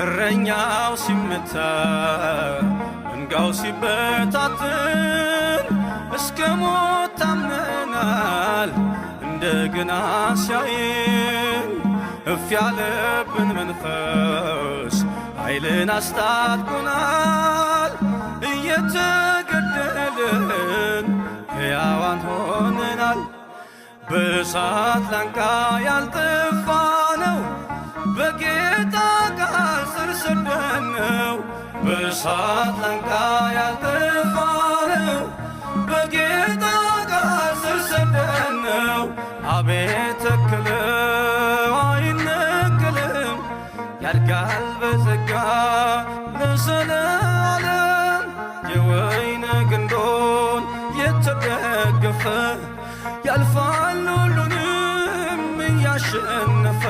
እረኛው ሲመታ መንጋው ሲበታትን እስከ ሞት ታምነናል እንደገና ሲያየን እፍ ያለብን መንፈስ ኃይልን አስታጥቆናል እየተገደልን ሕያዋን ሆነናል በእሳት ላንቃ ያልጠፋ ነው በጌታ ቃል ስር ሰደድነው በእሳት ላንቃ ያልጠፋ ነው በጌታ ቃል ስር ሰደድነው አቤት ተክለው አይነቀልም ያድጋል በጸጋ ለዘላለም የወይን ግንዶን የተደገፈ ያልፋል ሁሉንም እያሸነፈ